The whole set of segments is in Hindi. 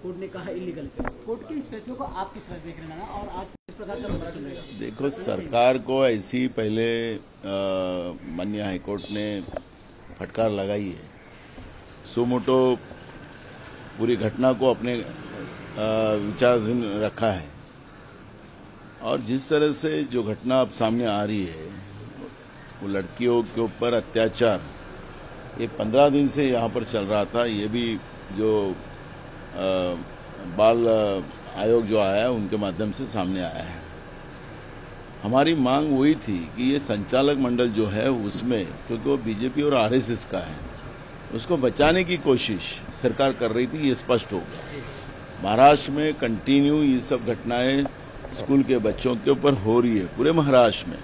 कोर्ट ने कहा इलीगल है। कोर्ट के इस फैसले को आप किस तरह देख रहे हैं और आज किस प्रकार का बदलाव सुन रहे हैं? देखो, सरकार को ऐसी पहले माननीय हाईकोर्ट ने फटकार लगाई है। सुमोटो पूरी घटना को अपने विचाराधीन रखा है और जिस तरह से जो घटना अब सामने आ रही है, वो लड़कियों के ऊपर अत्याचार ये 15 दिन से यहाँ पर चल रहा था। ये भी जो बाल आयोग जो आया है उनके माध्यम से सामने आया है। हमारी मांग वही थी कि ये संचालक मंडल जो है उसमें, क्योंकि वो बीजेपी और आरएसएस का है, उसको बचाने की कोशिश सरकार कर रही थी, ये स्पष्ट होगा। महाराष्ट्र में कंटिन्यू ये सब घटनाएं स्कूल के बच्चों के ऊपर हो रही है, पूरे महाराष्ट्र में।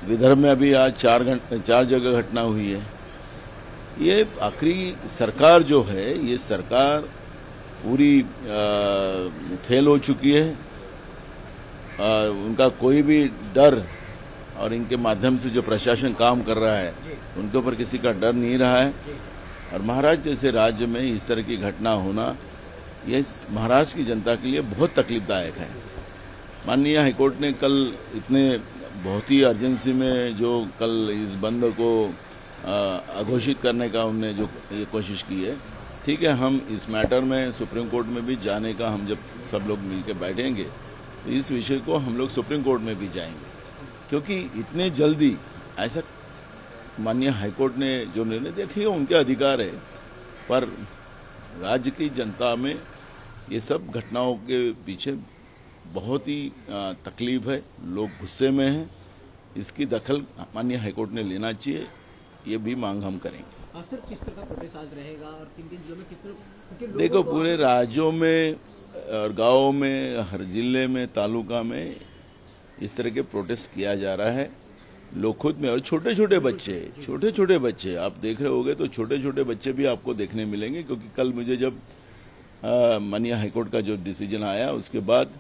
विदर्भ में अभी आज 4 जगह घटना हुई है। ये आखिरी सरकार जो है, ये सरकार पूरी फेल हो चुकी है। उनका कोई भी डर और इनके माध्यम से जो प्रशासन काम कर रहा है उनके ऊपर किसी का डर नहीं रहा है। और महाराष्ट्र जैसे राज्य में इस तरह की घटना होना, ये महाराष्ट्र की जनता के लिए बहुत तकलीफदायक है। माननीय हाईकोर्ट ने कल इतने बहुत ही अर्जेंसी में जो कल इस बंद को अघोषित करने का उन्होंने जो ये कोशिश की है, ठीक है, हम इस मैटर में सुप्रीम कोर्ट में भी जाने का, हम जब सब लोग मिलकर बैठेंगे तो इस विषय को हम लोग सुप्रीम कोर्ट में भी जाएंगे, क्योंकि इतने जल्दी ऐसा माननीय हाईकोर्ट ने जो निर्णय दिया, ठीक है, उनके अधिकार है, पर राज्य की जनता में ये सब घटनाओं के पीछे बहुत ही तकलीफ है, लोग गुस्से में हैं। इसकी दखल माननीय हाईकोर्ट ने लेना चाहिए, ये भी मांग हम करेंगे। सर, किस तरह का प्रोटेस्ट आज रहेगा और किन-किन जिलों में कितने? देखो, पूरे राज्यों में और गांवों में, हर जिले में, तालुका में इस तरह के प्रोटेस्ट किया जा रहा है। लोग खुद में, और छोटे छोटे बच्चे आप देख रहे होंगे तो छोटे छोटे बच्चे भी आपको देखने मिलेंगे, क्योंकि कल मुझे जब माननीय हाईकोर्ट का जो डिसीजन आया उसके बाद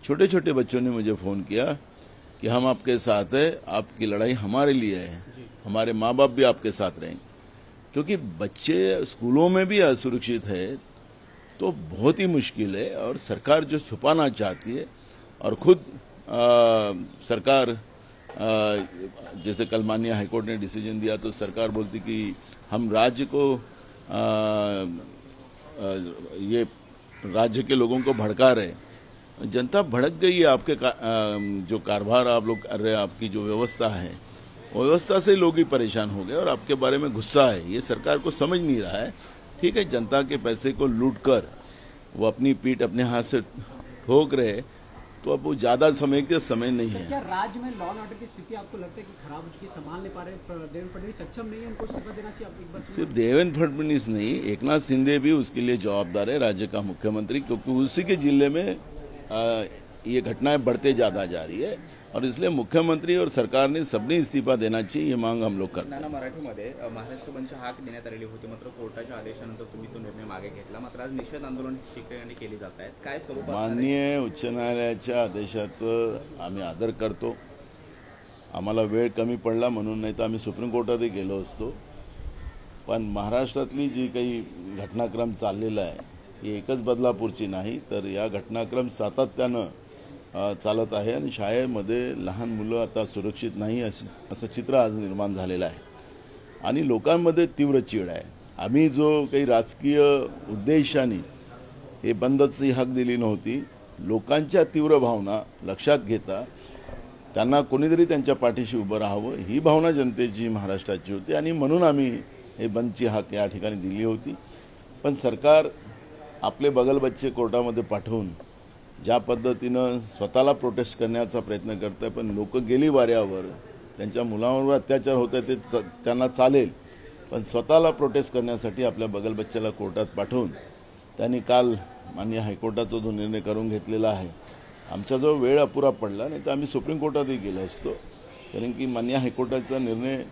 छोटे छोटे बच्चों ने मुझे फोन किया कि हम आपके साथ हैं, आपकी लड़ाई हमारे लिए है, हमारे माँ बाप भी आपके साथ रहेंगे। क्योंकि बच्चे स्कूलों में भी असुरक्षित है तो बहुत ही मुश्किल है, और सरकार जो छुपाना चाहती है, और खुद सरकार जैसे कल माननीय हाईकोर्ट ने डिसीजन दिया तो सरकार बोलती कि हम राज्य को ये राज्य के लोगों को भड़का रहे। जनता भड़क गई है। आपके जो कारभार आप लोग कर रहे हैं, आपकी जो व्यवस्था है, वो व्यवस्था से लोग ही परेशान हो गए और आपके बारे में गुस्सा है। ये सरकार को समझ नहीं रहा है। ठीक है, जनता के पैसे को लूटकर वो अपनी पीठ अपने हाथ से ठोक रहे, तो अब वो ज्यादा समय के समय नहीं है। क्या राज्य में लॉ एंड ऑर्डर की स्थिति आपको लगता है कि खराब, उसकी संभाल नहीं पा रहे? देवेंद्र फडणवीस सक्षम नहीं है, उनको इस्तीफा देना चाहिए? आप एक बार सिर्फ देवेंद्र फडणवीस नहीं, एकनाथ शिंदे भी उसके लिए जवाबदार है, राज्य का मुख्यमंत्री, क्योंकि उसी के जिले में ये घटनाएं बढ़ते ज्यादा जा रही है, और इसलिए मुख्यमंत्री और सरकार ने सबने इस्तीफा देना चाहिए, ये मांग हम लोग करते हैं। मराठीमध्ये महाराष्ट्र बंदची हाक देण्यात आलेली होती, मात्र कोर्टाच्या आदेशानंतर तुम्ही तो निर्णय मागे घेतला, मात्र आज निषेध आंदोलन ठिकठिकाणी केली जात आहेत, काय स्वरूप? माननीय उच्च न्यायालयाच्या आदेशाचं आम्ही आदर करतो। आम्हाला वेळ कमी पडला म्हणून, नाही तर आम्ही सुप्रीम कोर्टातही गेलो असतो। पण महाराष्ट्रातली जी काही घटनाक्रम चाललेला आहे, ही एकच बदलापूरची नाही, तर या घटनाक्रम सातत्यानं चालत आहे, आणि शाळेमध्ये लहान मुलं आता सुरक्षित नाही असं चित्र आज निर्माण झालेलं आहे, आणि लोकांमध्ये तीव्र चीड आहे। आम्ही जो काही राजकीय उद्देशाने हे बंदची हाक दिली नव्हती, लोकांच्या तीव्र भावना लक्षात घेता त्यांना कोणीतरी त्यांच्या पाठीशी उभं राहावं, ही भावना जनतेची महाराष्ट्राची होती, आणि म्हणून आम्ही हे बंदची हाक या ठिकाणी दिली होती। पण सरकार आपले बगलबच्चे कोर्टामध्ये पाठवून ज्या पद्धतीनं स्वतःला प्रोटेस्ट करण्याचा प्रयत्न करते, पण लोक गेली वाऱ्यावर, त्यांच्या मुलांवर अत्याचार होत आहे ते त्यांना चालेल, पण स्वतःला प्रोटेस्ट करण्यासाठी आपल्या बगलबच्च्याला कोर्टात पाठवून त्यांनी काल माननीय हायकोर्टाचा जो निर्णय करून घेतलेला आहे, आमचा जो वेळ अपुरा पडला, नाही तर आम्ही सुप्रीम कोर्टातही गेलो असतो, कारण की माननीय हायकोर्टाचा निर्णय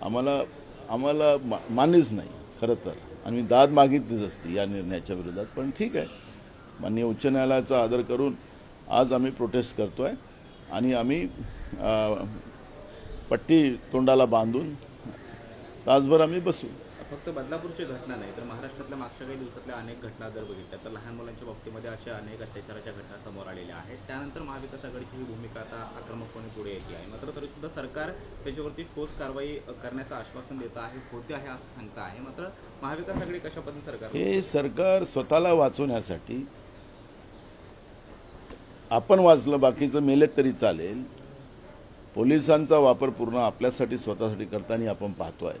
आम्हाला मान्यच नाही खरं तर, आणि दाद मागितलीच असती या निर्णयाच्या विरोधात। पण ठीक आहे, माननीय उच्च न्यायालयाचा आदर करून आज आम्ही प्रोटेस्ट करतोय, आणि आम्ही पट्टी तोंडाला बांधून तासभर आम्ही बसू। फक्त बदलापूरची घटना नाही तर महाराष्ट्रातल्या मागच्या काही दिवसातल्या अनेक घटना जर बघितल्या तर लहान मुलांच्या बाबतीमध्ये अशा अनेक अत्याचाराच्या घटना समोर आलेल्या आहेत. त्यानंतर महाविकास आघाडीची ही भूमिका आता आक्रमकपणे पुढे येते आहे. मात्र तरीसुद्धा सरकार त्याच्यावरती ठोस कारवाई करण्याचं आश्वासन देत आहे, होते आहे असं सांगता आहे. मात्र महाविकास आघाडी कशा पद्धतीने सरकार हे सरकार स्वतःला वाचवण्यासाठी आपण वाचलं बाकीचं मेलेत तरी चालेल, पोलिसांचा वापर पूर्ण आपल्यासाठी स्वतःसाठी करताना आपण पाहतोय.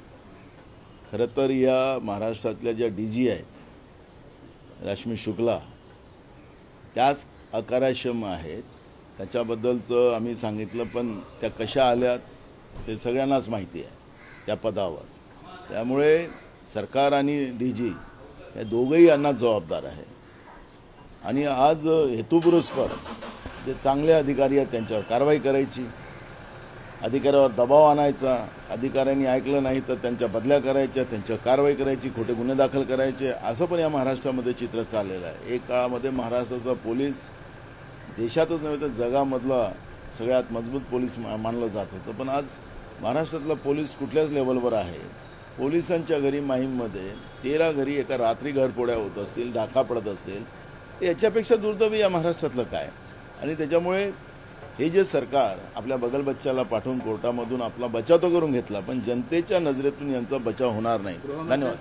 खरं तर या महाराष्ट्रातल्या ज्या डीजी आहेत रश्मी शुक्ला त्याच अकार्यक्षम आहेत. त्याच्याबद्दलचं आम्ही सांगितलं, पण त्या कशा आल्यात ते सगळ्यांनाच माहिती आहे त्या पदावर. त्यामुळे सरकार आणि डीजी या दोघंही यांना जबाबदार आहे. आणि आज हेतुपुरस्पर जे चांगले अधिकारी आहेत त्यांच्यावर कारवाई करायची, अधिकाऱ्यावर दबाव आणायचा, अधिकाऱ्यांनी ऐकलं नाही तर त्यांच्या बदल्या करायच्या, त्यांच्यावर कारवाई करायची, खोटे गुन्हे दाखल करायचे, असं पण या महाराष्ट्रामध्ये चित्र चाललेलं आहे. एक काळामध्ये महाराष्ट्राचा पोलीस देशातच नव्हे तर जगामधला सगळ्यात मजबूत पोलीस मानलं जात होतं. पण आज महाराष्ट्रातला पोलीस कुठल्याच लेवलवर आहे. पोलिसांच्या घरी माहीममध्ये 13 घरी एका रात्री घरफोड्या होत असतील, डाका पडत असेल, याच्यापेक्षा दुर्दैवी या महाराष्ट्रातलं काय. आणि त्याच्यामुळे हे जे सरकार आपल्या बगलबच्च्याला पाठवून कोर्टामधून आपला बचाव तो करून घेतला, पण जनतेच्या नजरेतून यांचा बचाव होणार नाही. धन्यवाद.